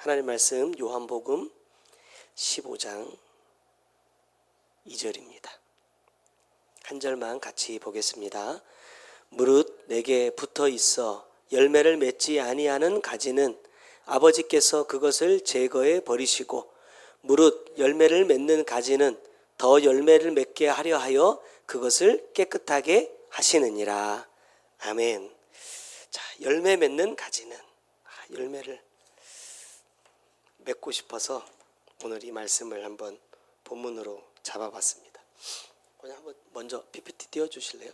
하나님 말씀 요한복음 15장 2절입니다. 한 절만 같이 보겠습니다. 무릇 내게 붙어 있어 열매를 맺지 아니하는 가지는 아버지께서 그것을 제거해 버리시고 무릇 열매를 맺는 가지는 더 열매를 맺게 하려 하여 그것을 깨끗하게 하시느니라. 아멘. 자, 열매 맺는 가지는 열매를 맺고 싶어서 오늘 이 말씀을 한번 본문으로 잡아봤습니다. 그냥 한번 먼저 PPT 띄워주실래요?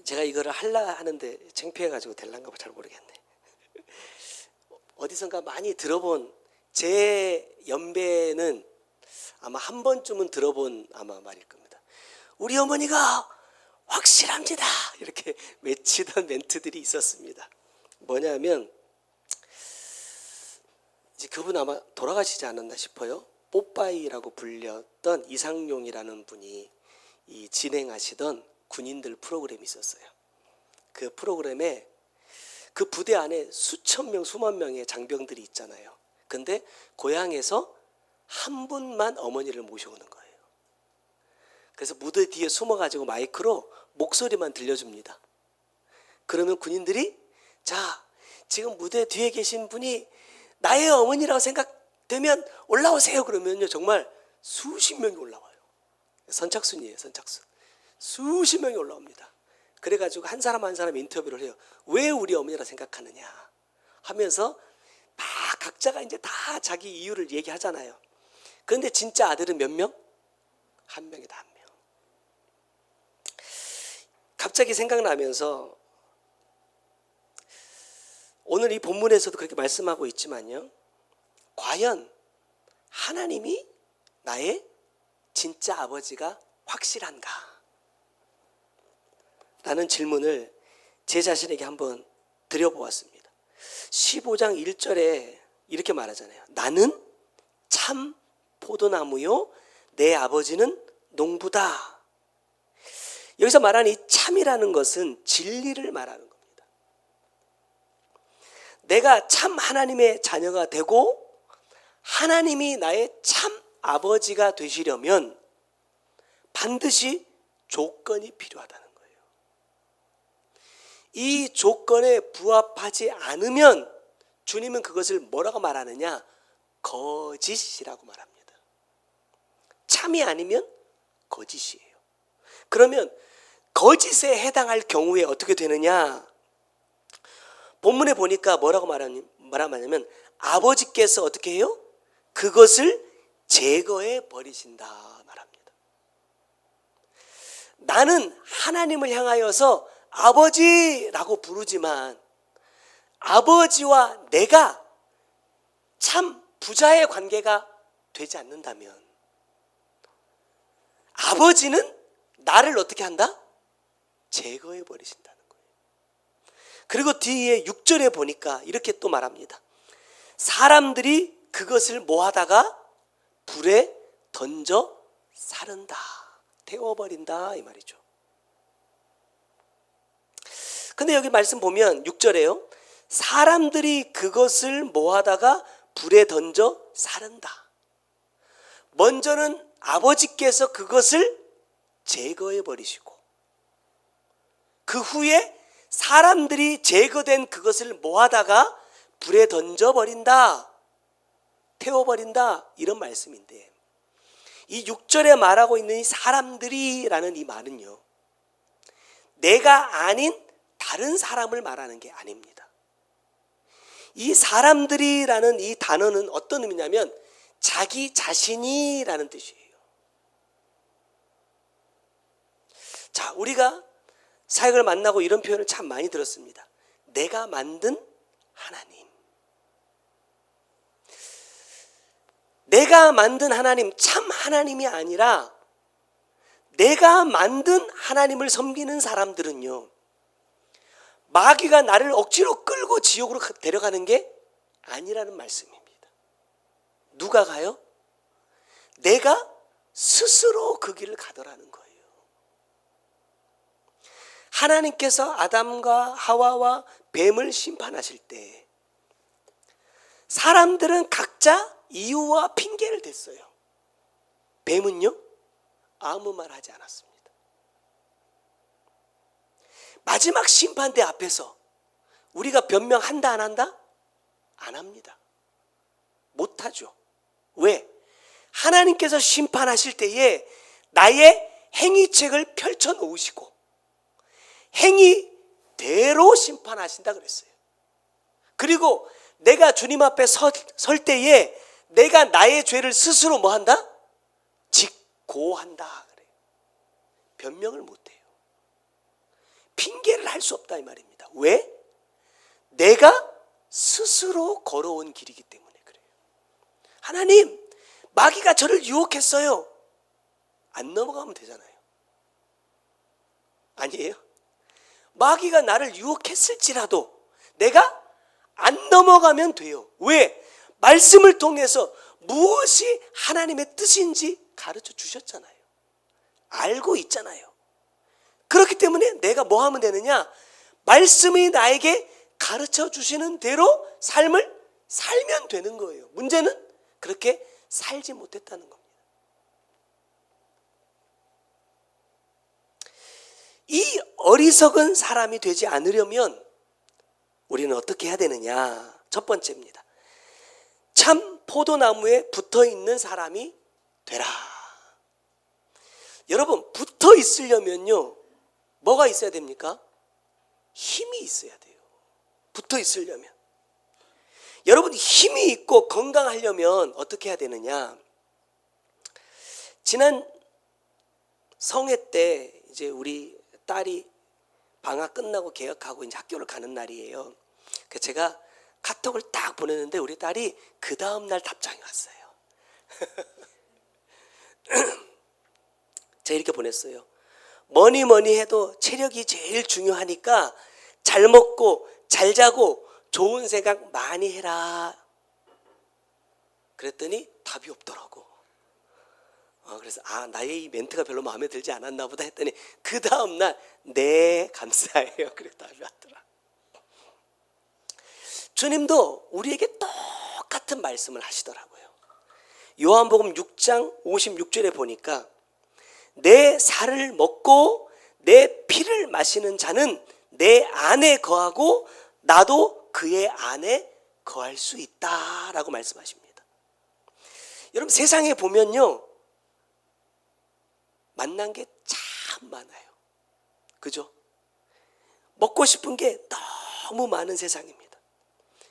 제가 이거를 하려 하는데 창피해가지고 될란가 잘 모르겠네. 어디선가 많이 들어본 제 연배는 아마 한 번쯤은 들어본 아마 말일 겁니다. 우리 어머니가 확실합니다. 이렇게 외치던 멘트들이 있었습니다. 뭐냐면 이제 그분 아마 돌아가시지 않았나 싶어요. 뽀빠이라고 불렸던 이상용이라는 분이 이 진행하시던 군인들 프로그램이 있었어요. 그 프로그램에 그 부대 안에 수천 명, 수만 명의 장병들이 있잖아요. 근데 고향에서 한 분만 어머니를 모셔오는 거예요. 그래서 무대 뒤에 숨어가지고 마이크로 목소리만 들려줍니다. 그러면 군인들이 자, 지금 무대 뒤에 계신 분이 나의 어머니라고 생각되면 올라오세요. 그러면요 정말 수십 명이 올라와요. 선착순이에요. 선착순. 수십 명이 올라옵니다. 그래가지고 한 사람 한 사람 인터뷰를 해요. 왜 우리 어머니라 생각하느냐 하면서 막 각자가 이제 다 자기 이유를 얘기하잖아요. 그런데 진짜 아들은 몇 명? 한 명이다, 한 명. 갑자기 생각나면서 오늘 이 본문에서도 그렇게 말씀하고 있지만요. 과연 하나님이 나의 진짜 아버지가 확실한가? 라는 질문을 제 자신에게 한번 드려보았습니다. 15장 1절에 이렇게 말하잖아요. 나는 참 포도나무요 내 아버지는 농부다. 여기서 말하는 이 참이라는 것은 진리를 말하는 겁니다. 내가 참 하나님의 자녀가 되고 하나님이 나의 참 아버지가 되시려면 반드시 조건이 필요하다는 거예요. 이 조건에 부합하지 않으면 주님은 그것을 뭐라고 말하느냐? 거짓이라고 말합니다. 참이 아니면 거짓이에요. 그러면 거짓에 해당할 경우에 어떻게 되느냐? 본문에 보니까 뭐라고 말하냐면 아버지께서 어떻게 해요? 그것을 제거해 버리신다 말합니다. 나는 하나님을 향하여서 아버지라고 부르지만 아버지와 내가 참 부자의 관계가 되지 않는다면 아버지는 나를 어떻게 한다? 제거해 버리신다는 거예요. 그리고 뒤에 6절에 보니까 이렇게 또 말합니다. 사람들이 그것을 뭐 하다가 불에 던져 사른다. 태워버린다 이 말이죠. 근데 여기 말씀 보면 6절에요. 사람들이 그것을 뭐 하다가 불에 던져 사른다. 먼저는 아버지께서 그것을 제거해 버리시고 그 후에 사람들이 제거된 그것을 뭐 하다가 불에 던져버린다. 태워버린다. 이런 말씀인데 이 6절에 말하고 있는 이 사람들이라는 이 말은요. 내가 아닌 다른 사람을 말하는 게 아닙니다. 이 사람들이라는 이 단어는 어떤 의미냐면 자기 자신이라는 뜻이에요. 자, 우리가 사역을 만나고 이런 표현을 참 많이 들었습니다. 내가 만든 하나님. 내가 만든 하나님, 참 하나님이 아니라 내가 만든 하나님을 섬기는 사람들은요. 마귀가 나를 억지로 끌고 지옥으로 데려가는 게 아니라는 말씀입니다. 누가 가요? 내가 스스로 그 길을 가더라는 거예요. 하나님께서 아담과 하와와 뱀을 심판하실 때 사람들은 각자 이유와 핑계를 댔어요. 뱀은요? 아무 말 하지 않았습니다. 마지막 심판대 앞에서 우리가 변명한다 안 한다? 안 합니다. 못하죠. 왜? 하나님께서 심판하실 때에 나의 행위책을 펼쳐 놓으시고 행위대로 심판하신다 그랬어요. 그리고 내가 주님 앞에 설 때에 내가 나의 죄를 스스로 뭐 한다? 직고한다 그래요. 변명을 못해요. 핑계를 할 수 없다 이 말입니다. 왜? 내가 스스로 걸어온 길이기 때문에 그래요. 하나님, 마귀가 저를 유혹했어요. 안 넘어가면 되잖아요. 아니에요? 마귀가 나를 유혹했을지라도 내가 안 넘어가면 돼요. 왜? 말씀을 통해서 무엇이 하나님의 뜻인지 가르쳐 주셨잖아요. 알고 있잖아요. 그렇기 때문에 내가 뭐 하면 되느냐? 말씀이 나에게 가르쳐 주시는 대로 삶을 살면 되는 거예요. 문제는 그렇게 살지 못했다는 겁니다. 이 어리석은 사람이 되지 않으려면 우리는 어떻게 해야 되느냐? 첫 번째입니다. 참 포도나무에 붙어 있는 사람이 되라. 여러분, 붙어 있으려면요, 뭐가 있어야 됩니까? 힘이 있어야 돼요. 붙어 있으려면. 여러분, 힘이 있고 건강하려면 어떻게 해야 되느냐? 지난 성회 때 이제 우리 딸이 방학 끝나고 개학하고 이제 학교를 가는 날이에요. 그래서 제가 카톡을 딱 보냈는데 우리 딸이 그 다음 날 답장이 왔어요. 제가 이렇게 보냈어요. 뭐니 해도 체력이 제일 중요하니까 잘 먹고 잘 자고 좋은 생각 많이 해라. 그랬더니 답이 없더라고. 그래서 나의 이 멘트가 별로 마음에 들지 않았나 보다 했더니 그 다음날 네 감사해요. 그래 답이 왔더라. 주님도 우리에게 똑같은 말씀을 하시더라고요. 요한복음 6장 56절에 보니까 내 살을 먹고 내 피를 마시는 자는 내 안에 거하고 나도 그의 안에 거할 수 있다라고 말씀하십니다. 여러분, 세상에 보면요, 만난 게 참 많아요. 그죠? 먹고 싶은 게 너무 많은 세상입니다.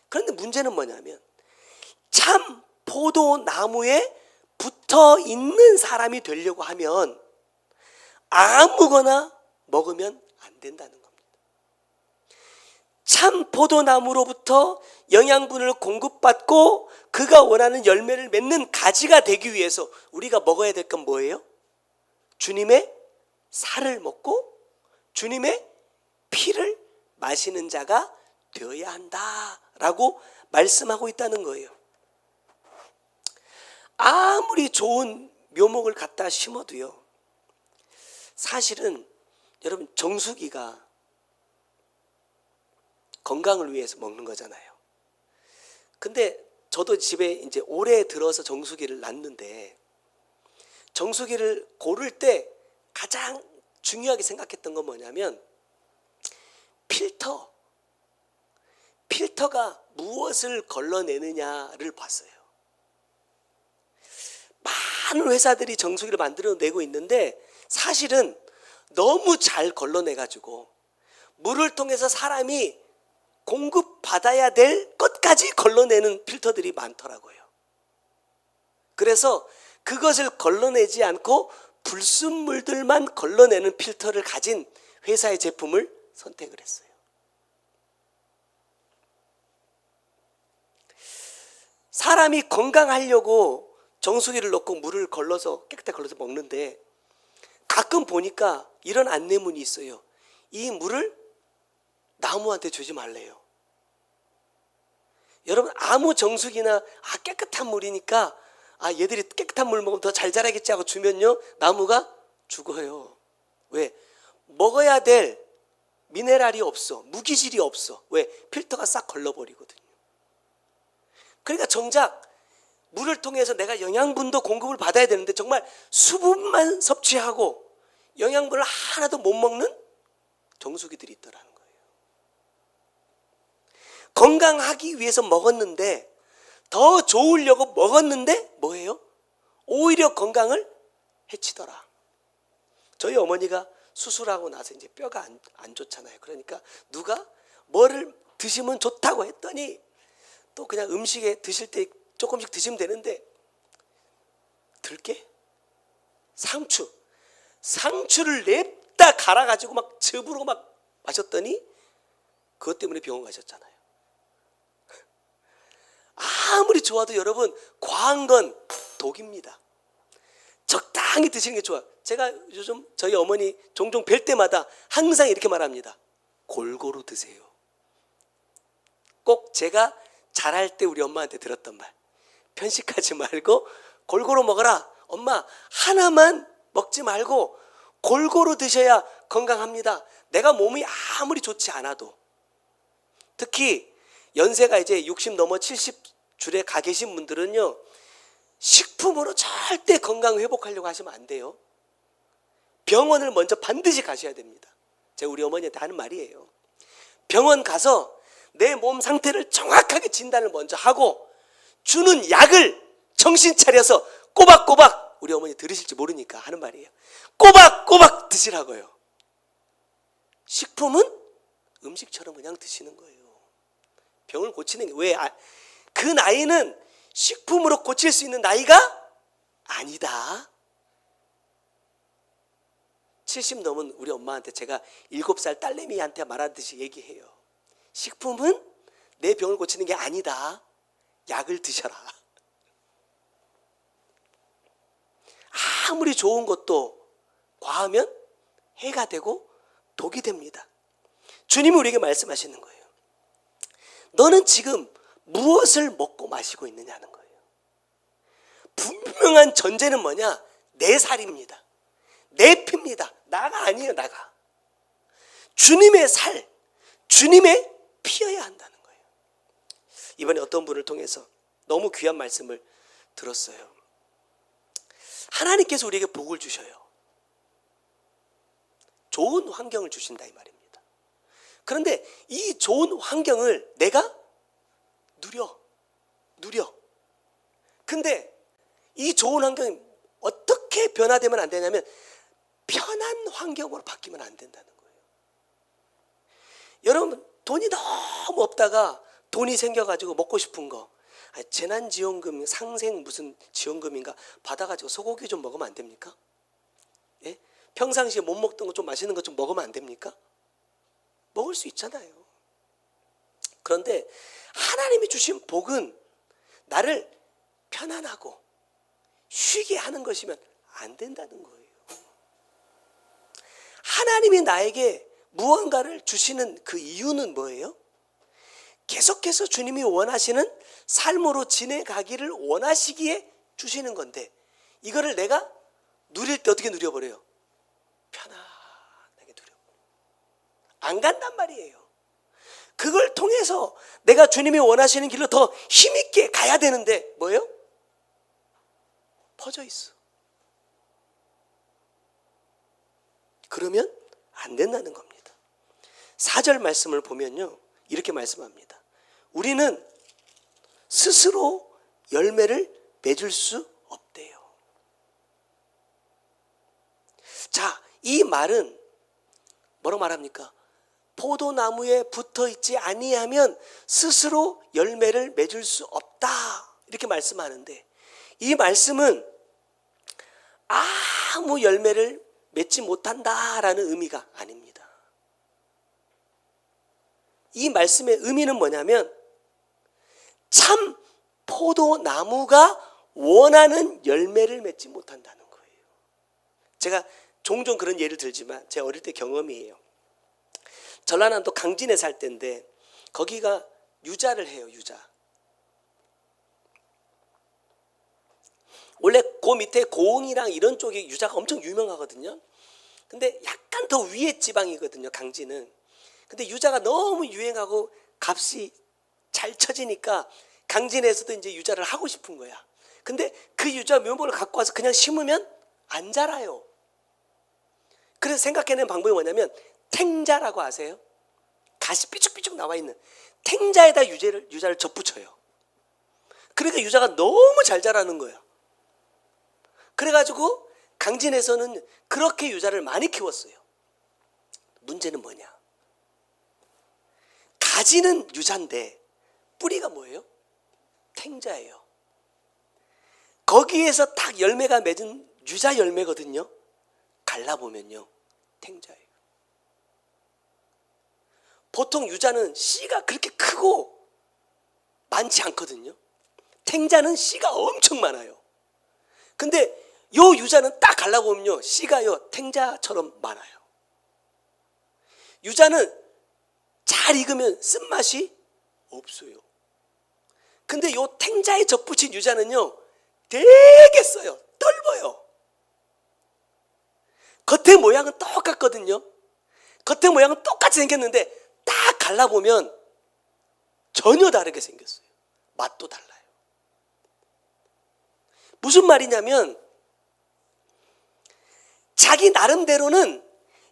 그런데 문제는 뭐냐면 참 포도나무에 붙어 있는 사람이 되려고 하면 아무거나 먹으면 안 된다는 겁니다. 참 포도나무로부터 영양분을 공급받고 그가 원하는 열매를 맺는 가지가 되기 위해서 우리가 먹어야 될 건 뭐예요? 주님의 살을 먹고 주님의 피를 마시는 자가 되어야 한다라고 말씀하고 있다는 거예요. 아무리 좋은 묘목을 갖다 심어도요, 사실은 여러분 정수기가 건강을 위해서 먹는 거잖아요. 근데 저도 집에 이제 올해 들어서 정수기를 놨는데 정수기를 고를 때 가장 중요하게 생각했던 건 뭐냐면 필터가 무엇을 걸러내느냐를 봤어요. 많은 회사들이 정수기를 만들어내고 있는데 사실은 너무 잘 걸러내가지고 물을 통해서 사람이 공급받아야 될 것까지 걸러내는 필터들이 많더라고요. 그래서 그것을 걸러내지 않고 불순물들만 걸러내는 필터를 가진 회사의 제품을 선택을 했어요. 사람이 건강하려고 정수기를 넣고 물을 걸러서 깨끗하게 걸러서 먹는데 가끔 보니까 이런 안내문이 있어요. 이 물을 나무한테 주지 말래요. 여러분, 아무 정수기나 깨끗한 물이니까 얘들이 깨끗한 물 먹으면 더 잘 자라겠지 하고 주면요, 나무가 죽어요. 왜? 먹어야 될 미네랄이 없어. 무기질이 없어. 왜? 필터가 싹 걸러버리거든요. 그러니까 정작 물을 통해서 내가 영양분도 공급을 받아야 되는데 정말 수분만 섭취하고 영양분을 하나도 못 먹는 정수기들이 있더라는 거예요. 건강하기 위해서 먹었는데, 더 좋으려고 먹었는데 뭐예요? 오히려 건강을 해치더라. 저희 어머니가 수술하고 나서 이제 뼈가 안 좋잖아요. 그러니까 누가 뭐를 드시면 좋다고 했더니 또 그냥 음식에 드실 때 조금씩 드시면 되는데, 들깨? 상추를 냅다 갈아가지고 막 즙으로 막 마셨더니 그것 때문에 병원 가셨잖아요. 아무리 좋아도 여러분, 과한 건 독입니다. 적당히 드시는 게 좋아요. 제가 요즘 저희 어머니 종종 뵐 때마다 항상 이렇게 말합니다. 골고루 드세요. 꼭 제가 자랄 때 우리 엄마한테 들었던 말. 편식하지 말고 골고루 먹어라. 엄마, 하나만 먹지 말고 골고루 드셔야 건강합니다. 내가 몸이 아무리 좋지 않아도. 특히 연세가 이제 60 넘어 70 줄에 가 계신 분들은요, 식품으로 절대 건강 회복하려고 하시면 안 돼요. 병원을 먼저 반드시 가셔야 됩니다. 제가 우리 어머니한테 하는 말이에요. 병원 가서 내 몸 상태를 정확하게 진단을 먼저 하고 주는 약을 정신 차려서 꼬박꼬박, 우리 어머니 들으실지 모르니까 하는 말이에요. 꼬박꼬박 드시라고요. 식품은 음식처럼 그냥 드시는 거예요. 병을 고치는 게 왜? 그 나이는 식품으로 고칠 수 있는 나이가 아니다. 70 넘은 우리 엄마한테 제가 7살 딸내미한테 말하듯이 얘기해요. 식품은 내 병을 고치는 게 아니다. 약을 드셔라. 아무리 좋은 것도 과하면 해가 되고 독이 됩니다. 주님이 우리에게 말씀하시는 거예요. 너는 지금 무엇을 먹고 마시고 있느냐는 거예요. 분명한 전제는 뭐냐? 내 살입니다. 내 피입니다. 나가 아니에요. 나가. 주님의 살, 주님의 피여야 한다는 거예요. 이번에 어떤 분을 통해서 너무 귀한 말씀을 들었어요. 하나님께서 우리에게 복을 주셔요. 좋은 환경을 주신다 이 말입니다. 그런데 이 좋은 환경을 내가 누려. 근데 이 좋은 환경이 어떻게 변화되면 안 되냐면 편한 환경으로 바뀌면 안 된다는 거예요. 여러분, 돈이 너무 없다가 돈이 생겨가지고 먹고 싶은 거, 재난지원금, 상생 무슨 지원금인가 받아가지고 소고기 좀 먹으면 안 됩니까? 예? 평상시에 못 먹던 거 좀 맛있는 거 좀 먹으면 안 됩니까? 먹을 수 있잖아요. 그런데 하나님이 주신 복은 나를 편안하고 쉬게 하는 것이면 안 된다는 거예요. 하나님이 나에게 무언가를 주시는 그 이유는 뭐예요? 계속해서 주님이 원하시는 삶으로 지내가기를 원하시기에 주시는 건데, 이거를 내가 누릴 때 어떻게 누려버려요? 편안하게 누려버려요. 안 간단 말이에요. 그걸 통해서 내가 주님이 원하시는 길로 더 힘있게 가야 되는데 뭐예요? 퍼져 있어. 그러면 안 된다는 겁니다. 4절 말씀을 보면요, 이렇게 말씀합니다. 우리는 스스로 열매를 맺을 수 없대요. 자, 이 말은 뭐라고 말합니까? 포도나무에 붙어있지 아니하면 스스로 열매를 맺을 수 없다, 이렇게 말씀하는데, 이 말씀은 아무 열매를 맺지 못한다라는 의미가 아닙니다. 이 말씀의 의미는 뭐냐면 참 포도나무가 원하는 열매를 맺지 못한다는 거예요. 제가 종종 그런 예를 들지만 제 어릴 때 경험이에요. 전라남도 강진에 살 때인데 거기가 유자를 해요. 유자. 원래 그 밑에 고흥이랑 이런 쪽이 유자가 엄청 유명하거든요. 근데 약간 더 위에 지방이거든요, 강진은. 근데 유자가 너무 유행하고 값이 잘 쳐지니까 강진에서도 이제 유자를 하고 싶은 거야. 근데 그 유자 묘목을 갖고 와서 그냥 심으면 안 자라요. 그래서 생각해낸 방법이 뭐냐면 탱자라고 아세요? 가시 삐죽삐죽 나와 있는 탱자에다 유자를 접붙여요. 그러니까 유자가 너무 잘 자라는 거예요. 그래가지고 강진에서는 그렇게 유자를 많이 키웠어요. 문제는 뭐냐? 가지는 유자인데 뿌리가 뭐예요? 탱자예요. 거기에서 딱 열매가 맺은 유자 열매거든요. 갈라보면요, 탱자예요. 보통 유자는 씨가 그렇게 크고 많지 않거든요. 탱자는 씨가 엄청 많아요. 근데 요 유자는 딱 갈라보면요, 씨가요 탱자처럼 많아요. 유자는 잘 익으면 쓴맛이 없어요. 근데 요 탱자에 접붙인 유자는요 되게 써요. 떫어요. 겉에 모양은 똑같거든요. 겉에 모양은 똑같이 생겼는데 딱 갈라보면 전혀 다르게 생겼어요. 맛도 달라요. 무슨 말이냐면 자기 나름대로는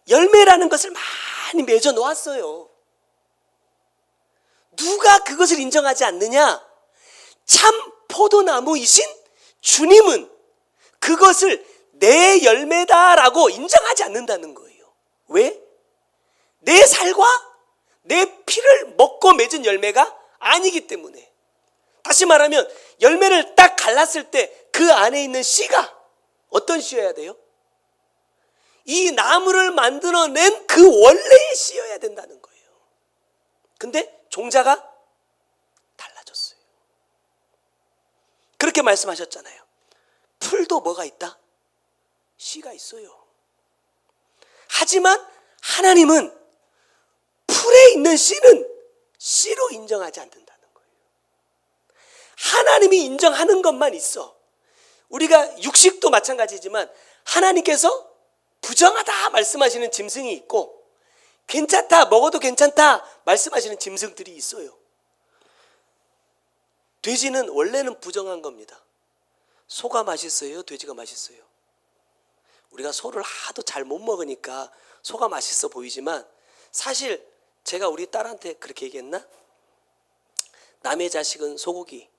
열매라는 것을 많이 맺어 놓았어요. 누가 그것을 인정하지 않느냐? 참 포도나무이신 주님은 그것을 내 열매다라고 인정하지 않는다는 거예요. 왜? 내 살과 내 피를 먹고 맺은 열매가 아니기 때문에. 다시 말하면 열매를 딱 갈랐을 때 그 안에 있는 씨가 어떤 씨여야 돼요? 이 나무를 만들어낸 그 원래의 씨여야 된다는 거예요. 근데 종자가 달라졌어요. 그렇게 말씀하셨잖아요. 풀도 뭐가 있다? 씨가 있어요. 하지만 하나님은 풀에 있는 씨는 씨로 인정하지 않는다는 거예요. 하나님이 인정하는 것만 있어. 우리가 육식도 마찬가지지만 하나님께서 부정하다 말씀하시는 짐승이 있고 괜찮다, 먹어도 괜찮다 말씀하시는 짐승들이 있어요. 돼지는 원래는 부정한 겁니다. 소가 맛있어요? 돼지가 맛있어요? 우리가 소를 하도 잘 못 먹으니까 소가 맛있어 보이지만 사실 제가 우리 딸한테 그렇게 얘기했나? 남의 자식은 소고기,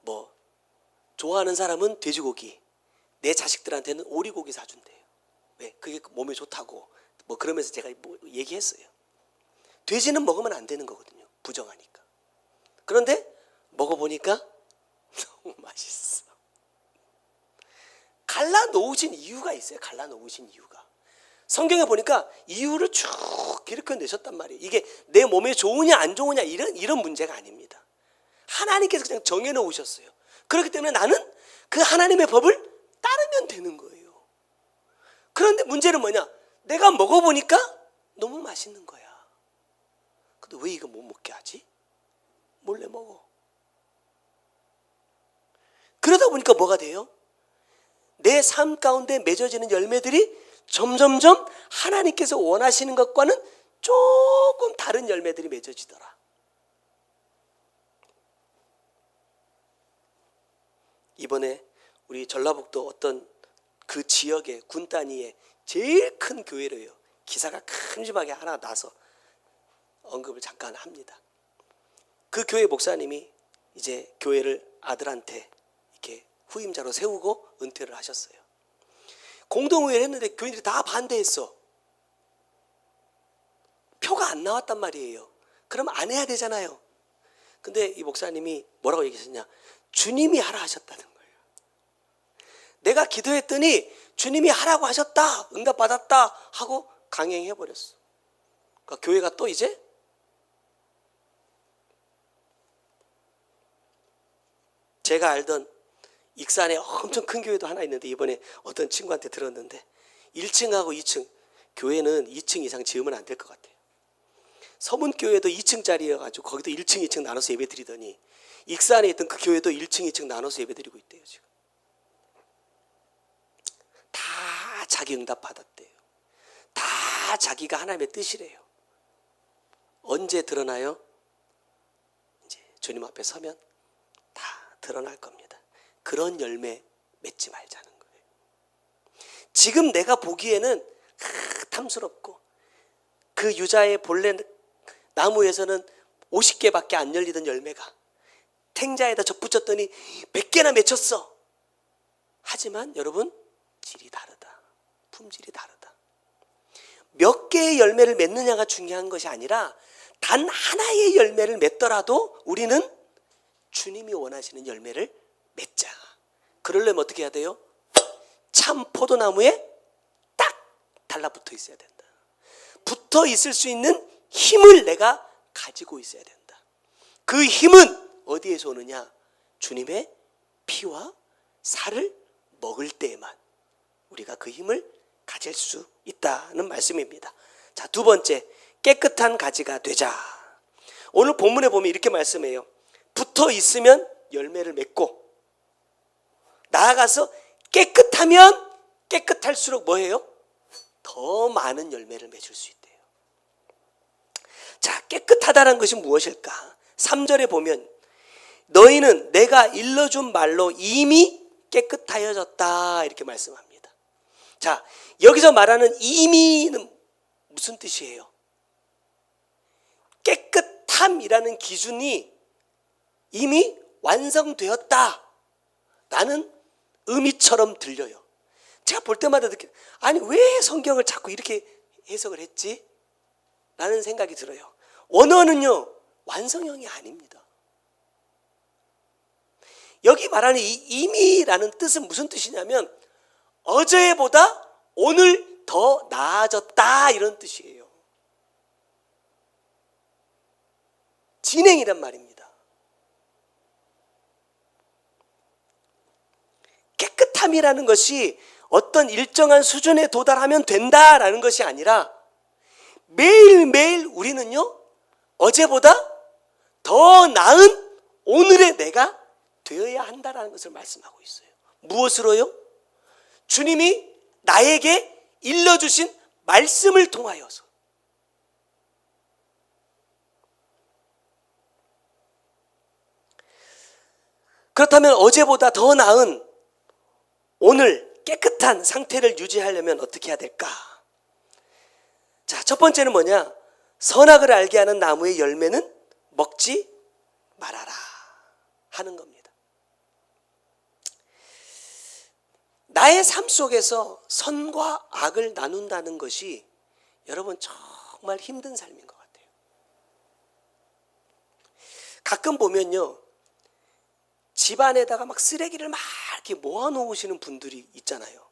뭐 좋아하는 사람은 돼지고기, 내 자식들한테는 오리고기 사준대요. 왜? 그게 몸에 좋다고 뭐 그러면서 제가 뭐 얘기했어요. 돼지는 먹으면 안 되는 거거든요. 부정하니까. 그런데 먹어보니까 너무 맛있어. 갈라놓으신 이유가 있어요. 갈라놓으신 이유가. 성경에 보니까 이유를 쭉 이렇게 내셨단 말이에요. 이게 내 몸에 좋으냐 안 좋으냐 이런 문제가 아닙니다. 하나님께서 그냥 정해놓으셨어요. 그렇기 때문에 나는 그 하나님의 법을 따르면 되는 거예요. 그런데 문제는 뭐냐? 내가 먹어보니까 너무 맛있는 거야. 근데 왜 이거 못 먹게 하지? 몰래 먹어. 그러다 보니까 뭐가 돼요? 내 삶 가운데 맺어지는 열매들이 점점점 하나님께서 원하시는 것과는 조금 다른 열매들이 맺어지더라. 이번에 우리 전라북도 어떤 그 지역의 군 단위의 제일 큰 교회로요. 기사가 큼지막하게 하나 나서 언급을 잠깐 합니다. 그 교회 목사님이 이제 교회를 아들한테 이렇게 후임자로 세우고 은퇴를 하셨어요. 공동의회를 했는데 교인들이 다 반대했어. 표가 안 나왔단 말이에요. 그럼 안 해야 되잖아요. 근데 이 목사님이 뭐라고 얘기했냐? 주님이 하라 하셨다는 거예요. 내가 기도했더니 주님이 하라고 하셨다, 응답받았다 하고 강행해버렸어. 그러니까 교회가 또 이제 제가 알던 익산에 엄청 큰 교회도 하나 있는데 이번에 어떤 친구한테 들었는데 1층하고 2층, 교회는 2층 이상 지으면 안 될 것 같아요. 서문교회도 2층짜리여가지고 거기도 1층, 2층 나눠서 예배 드리더니 익산에 있던 그 교회도 1층, 2층 나눠서 예배 드리고 있대요. 지금 다 자기 응답 받았대요. 다 자기가 하나님의 뜻이래요. 언제 드러나요? 이제 주님 앞에 서면 다 드러날 겁니다. 그런 열매 맺지 말자는 거예요. 지금 내가 보기에는 탐스럽고 그 유자의 본래 나무에서는 50개밖에 안 열리던 열매가 탱자에다 접붙였더니 100개나 맺혔어. 하지만 여러분, 질이 다르다. 품질이 다르다. 몇 개의 열매를 맺느냐가 중요한 것이 아니라 단 하나의 열매를 맺더라도 우리는 주님이 원하시는 열매를 맺자. 그러려면 어떻게 해야 돼요? 참 포도나무에 딱 달라붙어 있어야 된다. 붙어 있을 수 있는 힘을 내가 가지고 있어야 된다. 그 힘은 어디에서 오느냐? 주님의 피와 살을 먹을 때에만 우리가 그 힘을 가질 수 있다는 말씀입니다. 자, 두 번째, 깨끗한 가지가 되자. 오늘 본문에 보면 이렇게 말씀해요. 붙어 있으면 열매를 맺고, 나아가서 깨끗하면 깨끗할수록 뭐예요? 더 많은 열매를 맺을 수 있대요. 자, 깨끗하다는 것이 무엇일까? 3절에 보면 너희는 내가 일러준 말로 이미 깨끗하여졌다 이렇게 말씀합니다. 자, 여기서 말하는 이미는 무슨 뜻이에요? 깨끗함이라는 기준이 이미 완성되었다 라는 의미처럼 들려요. 제가 볼 때마다 아니 왜 성경을 자꾸 이렇게 해석을 했지? 라는 생각이 들어요. 언어는요 완성형이 아닙니다. 여기 말하는 이 이미라는 뜻은 무슨 뜻이냐면 어제보다 오늘 더 나아졌다 이런 뜻이에요. 진행이란 말입니다. 깨끗함이라는 것이 어떤 일정한 수준에 도달하면 된다라는 것이 아니라 매일매일 우리는요 어제보다 더 나은 오늘의 내가 되어야 한다라는 것을 말씀하고 있어요. 무엇으로요? 주님이 나에게 일러주신 말씀을 통하여서. 그렇다면 어제보다 더 나은 오늘 깨끗한 상태를 유지하려면 어떻게 해야 될까? 자, 첫 번째는 뭐냐? 선악을 알게 하는 나무의 열매는 먹지 말아라 하는 겁니다. 나의 삶 속에서 선과 악을 나눈다는 것이 여러분 정말 힘든 삶인 것 같아요. 가끔 보면요 집안에다가 막 쓰레기를 막 이렇게 모아놓으시는 분들이 있잖아요.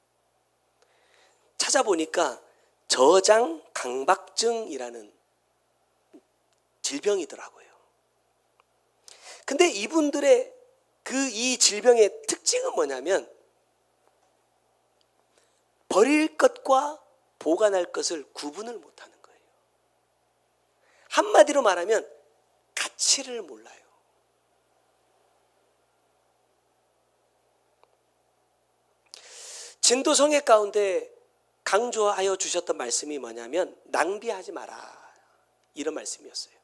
찾아보니까 저장 강박증이라는 질병이더라고요. 근데 이분들의 이 질병의 특징은 뭐냐면 버릴 것과 보관할 것을 구분을 못하는 거예요. 한마디로 말하면 가치를 몰라요. 진도 성회 가운데 강조하여 주셨던 말씀이 뭐냐면 낭비하지 마라 이런 말씀이었어요.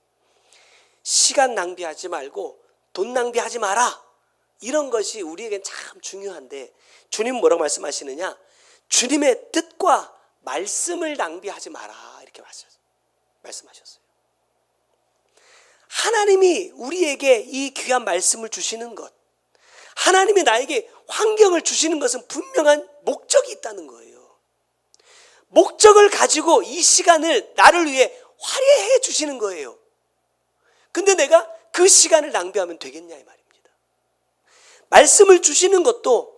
시간 낭비하지 말고 돈 낭비하지 마라 이런 것이 우리에겐 참 중요한데 주님 뭐라고 말씀하시느냐? 주님의 뜻과 말씀을 낭비하지 마라 이렇게 말씀하셨어요. 하나님이 우리에게 이 귀한 말씀을 주시는 것, 하나님이 나에게 환경을 주시는 것은 분명한 목적이 있다는 거예요. 목적을 가지고 이 시간을 나를 위해 화려해 주시는 거예요. 근데 내가 그 시간을 낭비하면 되겠냐 이 말입니다. 말씀을 주시는 것도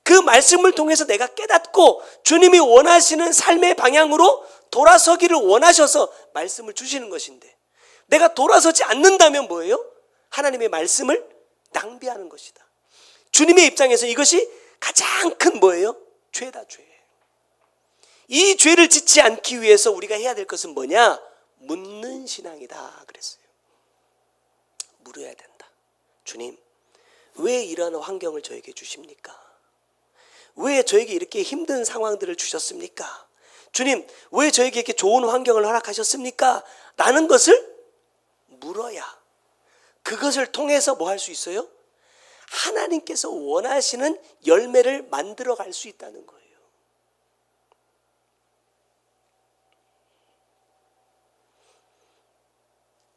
그 말씀을 통해서 내가 깨닫고 주님이 원하시는 삶의 방향으로 돌아서기를 원하셔서 말씀을 주시는 것인데 내가 돌아서지 않는다면 뭐예요? 하나님의 말씀을 낭비하는 것이다. 주님의 입장에서 이것이 가장 큰 뭐예요? 죄다 죄. 이 죄를 짓지 않기 위해서 우리가 해야 될 것은 뭐냐? 묻는 신앙이다 그랬어요. 물어야 된다. 주님, 왜 이러한 환경을 저에게 주십니까? 왜 저에게 이렇게 힘든 상황들을 주셨습니까? 주님, 왜 저에게 이렇게 좋은 환경을 허락하셨습니까? 라는 것을 물어야 그것을 통해서 뭐 할 수 있어요? 하나님께서 원하시는 열매를 만들어 갈 수 있다는 거예요.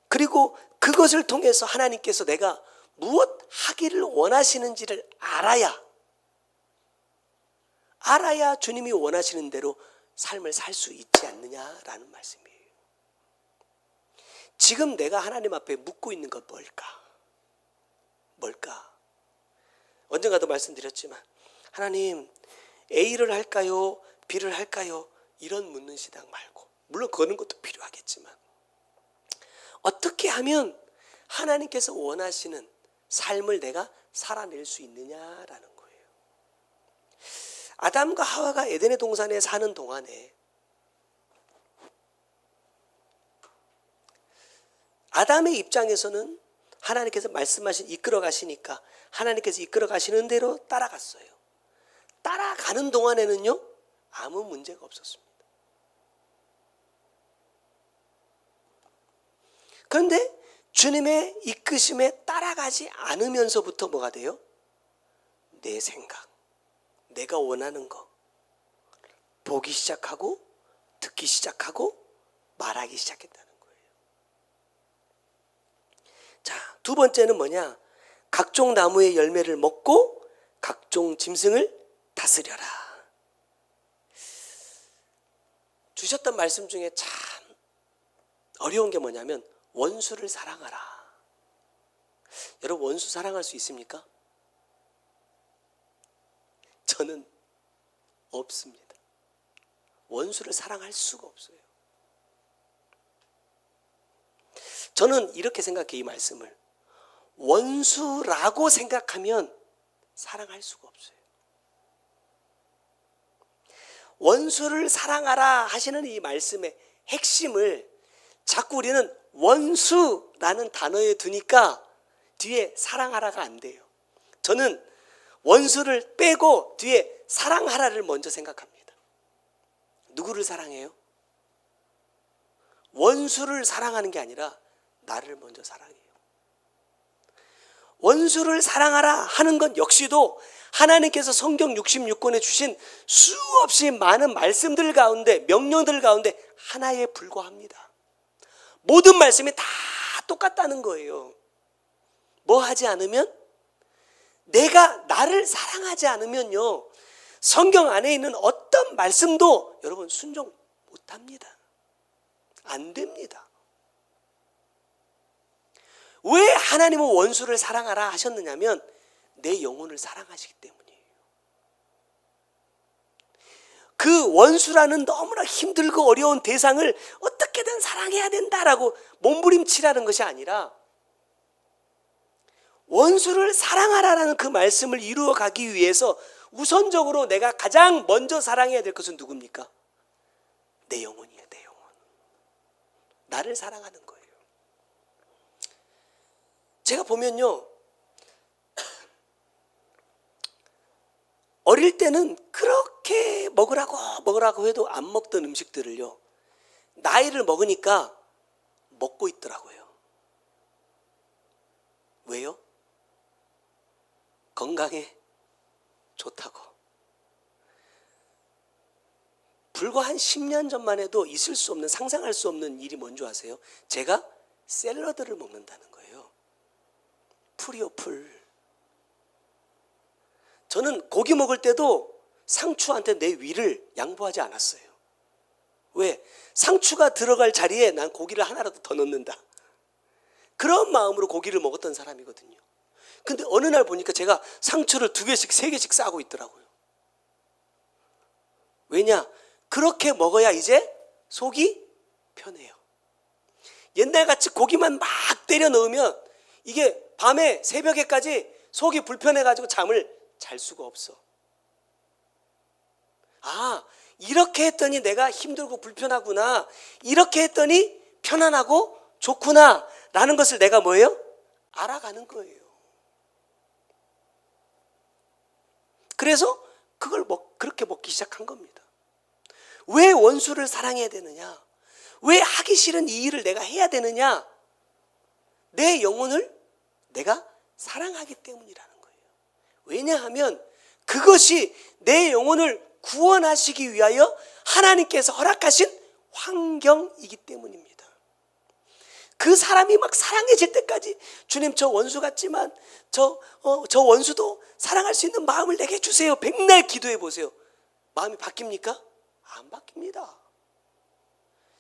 그리고 그것을 통해서 하나님께서 내가 무엇 하기를 원하시는지를 알아야 주님이 원하시는 대로 삶을 살 수 있지 않느냐라는 말씀이에요. 지금 내가 하나님 앞에 묻고 있는 건 뭘까? 언젠가도 말씀드렸지만 하나님 A를 할까요? B를 할까요? 이런 묻는 시간 말고, 물론 그런 것도 필요하겠지만 어떻게 하면 하나님께서 원하시는 삶을 내가 살아낼 수 있느냐라는 거예요. 아담과 하와가 에덴의 동산에 사는 동안에 아담의 입장에서는 하나님께서 말씀하신 이끌어 가시니까 하나님께서 이끌어 가시는 대로 따라갔어요. 따라가는 동안에는요 아무 문제가 없었습니다. 그런데 주님의 이끄심에 따라가지 않으면서부터 뭐가 돼요? 내 생각, 내가 원하는 거 보기 시작하고 듣기 시작하고 말하기 시작했다는 거예요. 자, 두 번째는 뭐냐? 각종 나무의 열매를 먹고 각종 짐승을 다스려라. 주셨던 말씀 중에 참 어려운 게 뭐냐면 원수를 사랑하라. 여러분 원수 사랑할 수 있습니까? 저는 없습니다. 원수를 사랑할 수가 없어요. 저는 이렇게 생각해요. 이 말씀을 원수라고 생각하면 사랑할 수가 없어요. 원수를 사랑하라 하시는 이 말씀의 핵심을 자꾸 우리는 원수라는 단어에 두니까 뒤에 사랑하라가 안 돼요. 저는 원수를 빼고 뒤에 사랑하라를 먼저 생각합니다. 누구를 사랑해요? 원수를 사랑하는 게 아니라 나를 먼저 사랑해요. 원수를 사랑하라 하는 건 역시도 하나님께서 성경 66권에 주신 수없이 많은 말씀들 가운데, 명령들 가운데 하나에 불과합니다. 모든 말씀이 다 똑같다는 거예요. 뭐 하지 않으면? 내가 나를 사랑하지 않으면요, 성경 안에 있는 어떤 말씀도 여러분 순종 못합니다. 안 됩니다. 왜 하나님은 원수를 사랑하라 하셨느냐면 내 영혼을 사랑하시기 때문이에요. 그 원수라는 너무나 힘들고 어려운 대상을 어떻게든 사랑해야 된다라고 몸부림치라는 것이 아니라 원수를 사랑하라라는 그 말씀을 이루어 가기 위해서 우선적으로 내가 가장 먼저 사랑해야 될 것은 누굽니까? 내 영혼이에요. 내 영혼. 나를 사랑하는 거예요. 제가 보면요, 어릴 때는 그렇게 먹으라고 해도 안 먹던 음식들을요, 나이를 먹으니까 먹고 있더라고요. 왜요? 건강에 좋다고. 불과 한 10년 전만 해도 있을 수 없는, 상상할 수 없는 일이 뭔지 아세요? 제가 샐러드를 먹는다는 거예요. 풀이요, 풀. 저는 고기 먹을 때도 상추한테 내 위를 양보하지 않았어요. 왜? 상추가 들어갈 자리에 난 고기를 하나라도 더 넣는다. 그런 마음으로 고기를 먹었던 사람이거든요. 근데 어느 날 보니까 제가 상추를 2개씩 3개씩 싸고 있더라고요. 왜냐? 그렇게 먹어야 이제 속이 편해요. 옛날같이 고기만 막 때려 넣으면 이게 밤에 새벽에까지 속이 불편해가지고 잠을 잘 수가 없어. 아, 이렇게 했더니 내가 힘들고 불편하구나, 이렇게 했더니 편안하고 좋구나 라는 것을 내가 뭐예요? 알아가는 거예요. 그래서 그걸 그렇게 먹기 시작한 겁니다. 왜 원수를 사랑해야 되느냐? 왜 하기 싫은 이 일을 내가 해야 되느냐? 내 영혼을 내가 사랑하기 때문이라는 거예요. 왜냐하면 그것이 내 영혼을 구원하시기 위하여 하나님께서 허락하신 환경이기 때문입니다. 그 사람이 막 사랑해질 때까지 주님 저 원수 같지만 저 원수도 사랑할 수 있는 마음을 내게 주세요. 백날 기도해 보세요. 마음이 바뀝니까? 안 바뀝니다.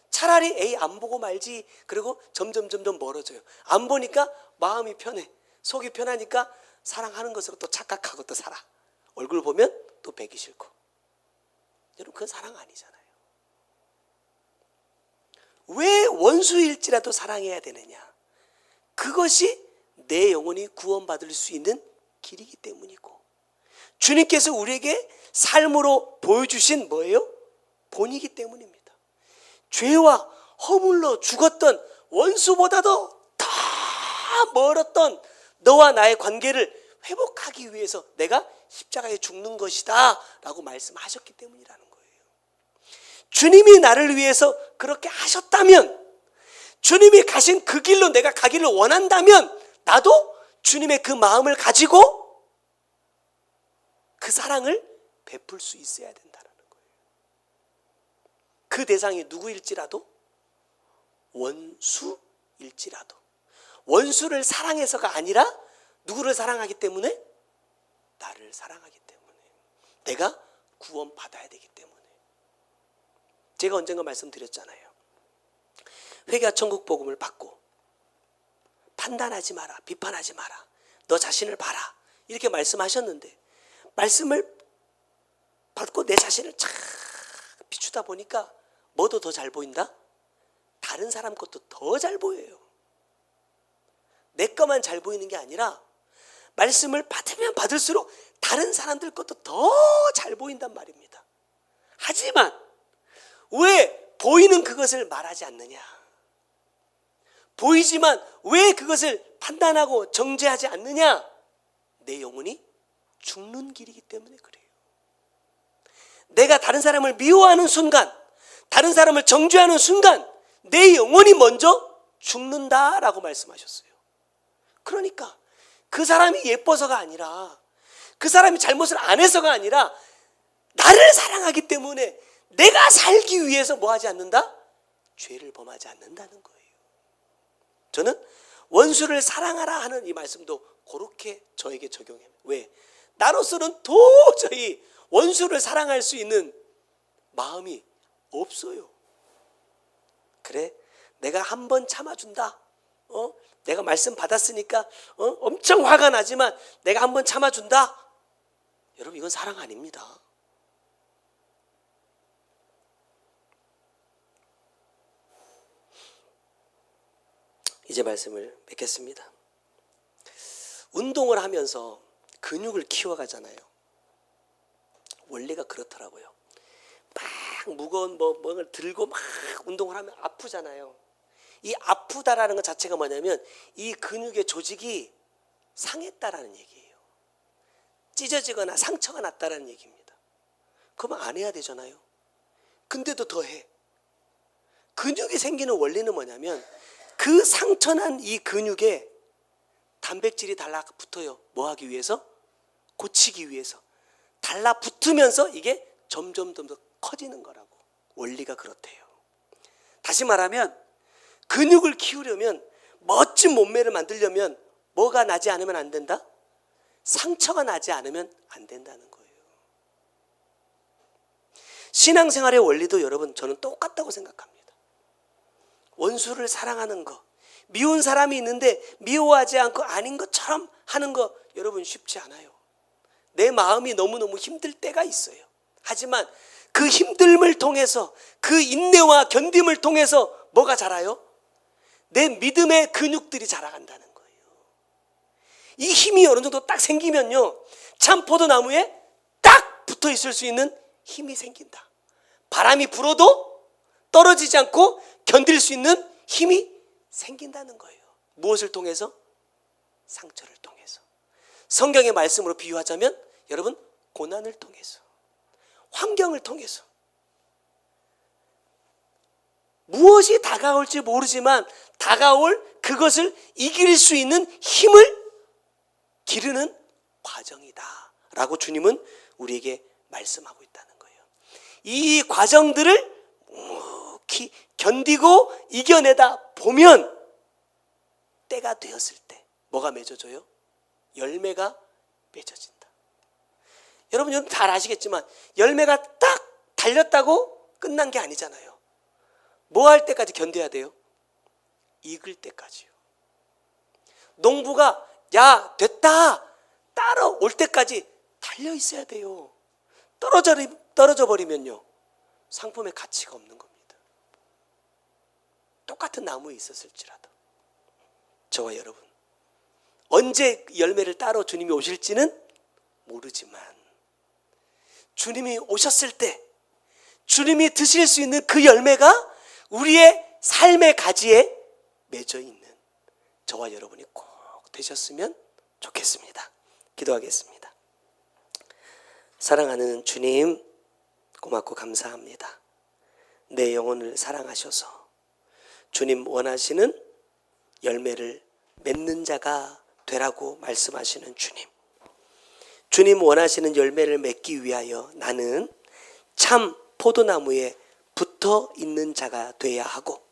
차라리 에이 안 보고 말지. 그리고 점점 멀어져요. 안 보니까 마음이 편해. 속이 편하니까 사랑하는 것으로 또 착각하고 또 살아. 얼굴 보면 또 배기 싫고. 여러분 그건 사랑 아니잖아요. 왜 원수일지라도 사랑해야 되느냐? 그것이 내 영혼이 구원받을 수 있는 길이기 때문이고 주님께서 우리에게 삶으로 보여주신 뭐예요? 본이기 때문입니다. 죄와 허물로 죽었던 원수보다도 더 멀었던 너와 나의 관계를 회복하기 위해서 내가 십자가에 죽는 것이다 라고 말씀하셨기 때문이라는 거예요. 주님이 나를 위해서 그렇게 하셨다면, 주님이 가신 그 길로 내가 가기를 원한다면 나도 주님의 그 마음을 가지고 그 사랑을 베풀 수 있어야 된다는 거예요. 그 대상이 누구일지라도, 원수일지라도, 원수를 사랑해서가 아니라 누구를 사랑하기 때문에? 나를 사랑하기 때문에, 내가 구원받아야 되기 때문에. 제가 언젠가 말씀드렸잖아요. 회개와 천국 복음을 받고 판단하지 마라, 비판하지 마라, 너 자신을 봐라 이렇게 말씀하셨는데, 말씀을 받고 내 자신을 쫙 비추다 보니까 뭐도 더 잘 보인다? 다른 사람 것도 더 잘 보여요. 내 것만 잘 보이는 게 아니라 말씀을 받으면 받을수록 다른 사람들 것도 더 잘 보인단 말입니다. 하지만 왜 보이는 그것을 말하지 않느냐? 보이지만 왜 그것을 판단하고 정죄하지 않느냐? 내 영혼이 죽는 길이기 때문에 그래요. 내가 다른 사람을 미워하는 순간, 다른 사람을 정죄하는 순간 내 영혼이 먼저 죽는다라고 말씀하셨어요. 그러니까 그 사람이 예뻐서가 아니라, 그 사람이 잘못을 안 해서가 아니라 나를 사랑하기 때문에 내가 살기 위해서 뭐 하지 않는다? 죄를 범하지 않는다는 거예요. 저는 원수를 사랑하라 하는 이 말씀도 그렇게 저에게 적용해요. 왜? 나로서는 도저히 원수를 사랑할 수 있는 마음이 없어요. 그래, 내가 한번 참아준다. 내가 말씀 받았으니까 엄청 화가 나지만 내가 한번 참아준다. 여러분 이건 사랑 아닙니다. 이제 말씀을 맺겠습니다. 운동을 하면서 근육을 키워가잖아요. 원리가 그렇더라고요. 막 무거운 뭔가를 들고 막 운동을 하면 아프잖아요. 이 아프다라는 것 자체가 뭐냐면 이 근육의 조직이 상했다라는 얘기예요. 찢어지거나 상처가 났다라는 얘기입니다. 그러면 안 해야 되잖아요. 근데도 더 해. 근육이 생기는 원리는 뭐냐면 그 상처난 이 근육에 단백질이 달라붙어요. 뭐 하기 위해서? 고치기 위해서. 달라붙으면서 이게 점점 더 커지는 거라고. 원리가 그렇대요. 다시 말하면 근육을 키우려면, 멋진 몸매를 만들려면 뭐가 나지 않으면 안 된다? 상처가 나지 않으면 안 된다는 거예요. 신앙생활의 원리도 여러분 저는 똑같다고 생각합니다. 원수를 사랑하는 거, 미운 사람이 있는데 미워하지 않고 아닌 것처럼 하는 거 여러분 쉽지 않아요. 내 마음이 너무너무 힘들 때가 있어요. 하지만 그 힘듦을 통해서, 그 인내와 견딤을 통해서 뭐가 자라요? 내 믿음의 근육들이 자라간다는 거예요. 이 힘이 어느 정도 딱 생기면요, 참 포도나무에 딱 붙어 있을 수 있는 힘이 생긴다. 바람이 불어도 떨어지지 않고 견딜 수 있는 힘이 생긴다는 거예요. 무엇을 통해서? 상처를 통해서. 성경의 말씀으로 비유하자면 여러분, 고난을 통해서, 환경을 통해서. 무엇이 다가올지 모르지만 다가올 그것을 이길 수 있는 힘을 기르는 과정이다 라고 주님은 우리에게 말씀하고 있다는 거예요. 이 과정들을 묵히 견디고 이겨내다 보면 때가 되었을 때 뭐가 맺어져요? 열매가 맺어진다. 여러분 잘 아시겠지만 열매가 딱 달렸다고 끝난 게 아니잖아요. 뭐 할 때까지 견뎌야 돼요? 익을 때까지요. 농부가 야 됐다 따라올 때까지 달려 있어야 돼요. 떨어져 버리면요 상품의 가치가 없는 겁니다. 똑같은 나무에 있었을지라도. 저와 여러분 언제 열매를 따러 주님이 오실지는 모르지만 주님이 오셨을 때 주님이 드실 수 있는 그 열매가 우리의 삶의 가지에 맺어 있는 저와 여러분이 꼭 되셨으면 좋겠습니다. 기도하겠습니다. 사랑하는 주님, 고맙고 감사합니다. 내 영혼을 사랑하셔서 주님 원하시는 열매를 맺는 자가 되라고 말씀하시는 주님. 주님 원하시는 열매를 맺기 위하여 나는 참 포도나무에 붙어 있는 자가 되어야 하고,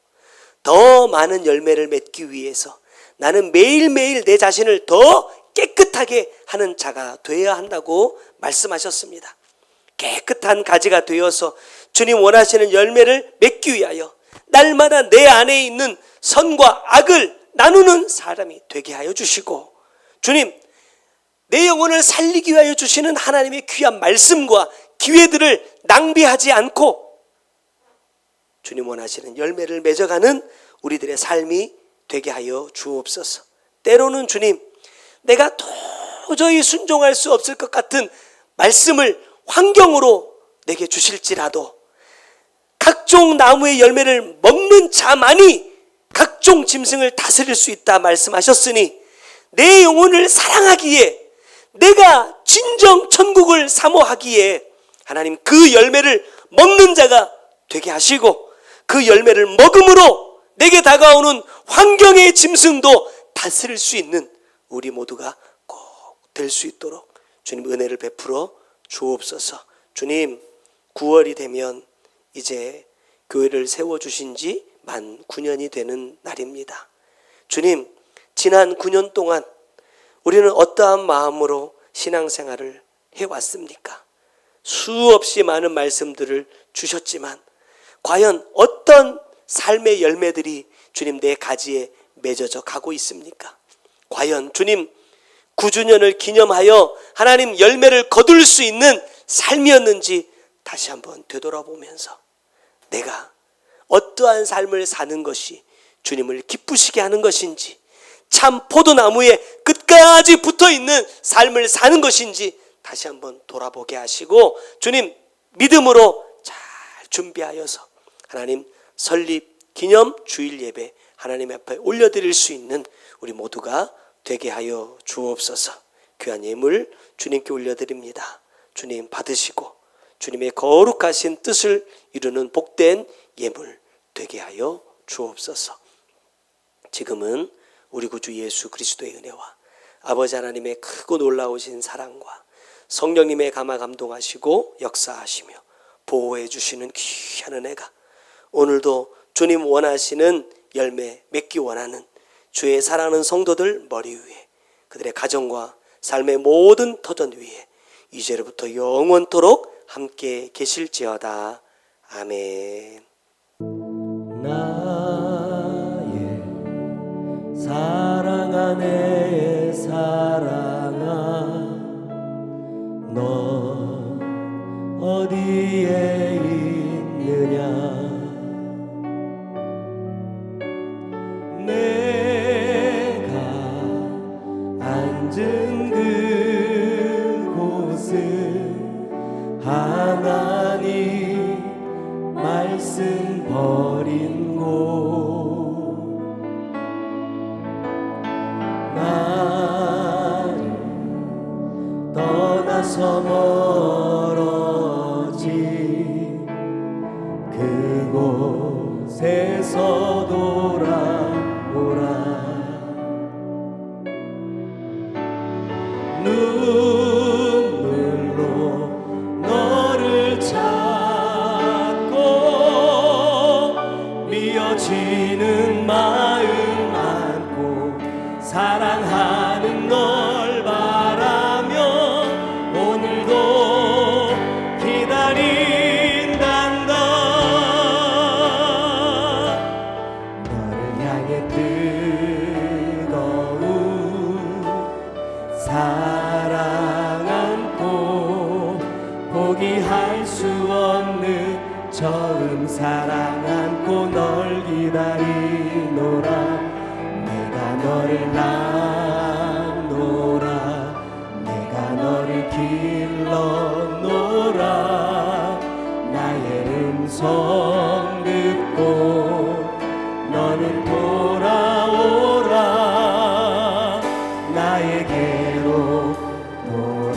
더 많은 열매를 맺기 위해서 나는 매일매일 내 자신을 더 깨끗하게 하는 자가 되어야 한다고 말씀하셨습니다. 깨끗한 가지가 되어서 주님 원하시는 열매를 맺기 위하여 날마다 내 안에 있는 선과 악을 나누는 사람이 되게 하여 주시고, 주님 내 영혼을 살리기 위하여 주시는 하나님의 귀한 말씀과 기회들을 낭비하지 않고 주님 원하시는 열매를 맺어가는 우리들의 삶이 되게 하여 주옵소서. 때로는 주님 내가 도저히 순종할 수 없을 것 같은 말씀을 환경으로 내게 주실지라도 각종 나무의 열매를 먹는 자만이 각종 짐승을 다스릴 수 있다 말씀하셨으니 내 영혼을 사랑하기에 내가 진정 천국을 사모하기에 하나님 그 열매를 먹는 자가 되게 하시고 그 열매를 먹음으로 내게 다가오는 환경의 짐승도 다스릴 수 있는 우리 모두가 꼭 될 수 있도록 주님 은혜를 베풀어 주옵소서. 주님 9월이 되면 이제 교회를 세워주신 지 만 9년이 되는 날입니다. 주님 지난 9년 동안 우리는 어떠한 마음으로 신앙생활을 해왔습니까? 수없이 많은 말씀들을 주셨지만 과연 어떤 삶의 열매들이 주님 내 가지에 맺어져 가고 있습니까? 과연 주님 9주년을 기념하여 하나님 열매를 거둘 수 있는 삶이었는지 다시 한번 되돌아보면서 내가 어떠한 삶을 사는 것이 주님을 기쁘시게 하는 것인지, 참 포도나무에 끝까지 붙어있는 삶을 사는 것인지 다시 한번 돌아보게 하시고 주님 믿음으로 잘 준비하여서 하나님 설립 기념 주일 예배 하나님 앞에 올려드릴 수 있는 우리 모두가 되게 하여 주옵소서. 귀한 예물 주님께 올려드립니다. 주님 받으시고 주님의 거룩하신 뜻을 이루는 복된 예물 되게 하여 주옵소서. 지금은 우리 구주 예수 그리스도의 은혜와 아버지 하나님의 크고 놀라우신 사랑과 성령님의 감화 감동하시고 역사하시며 보호해 주시는 귀한 은혜가 오늘도 주님 원하시는 열매 맺기 원하는 주의 사랑하는 성도들 머리 위에, 그들의 가정과 삶의 모든 터전 위에 이제로부터 영원토록 함께 계실지어다. 아멘. 나의 사랑아 내 사랑아 너 어디에 있느냐 내가 앉은 그곳은 하나님 말씀 버린 곳 나를 떠나서 멀어진 그곳에서 돌아오라 눈물로 너를 찾고 미어지는 마음 안고 사랑하는 널 바라며 오늘도 기다린단다. 너를 향해 뜨거운 사랑 안고 포기할 수 없는 처음 사랑 안고 널 기다리노라. 내가 너를 낳노라. 내가 너를 길러노라. 나의 음성 듣고 너는 돌아오라. 나에게로 돌아오라.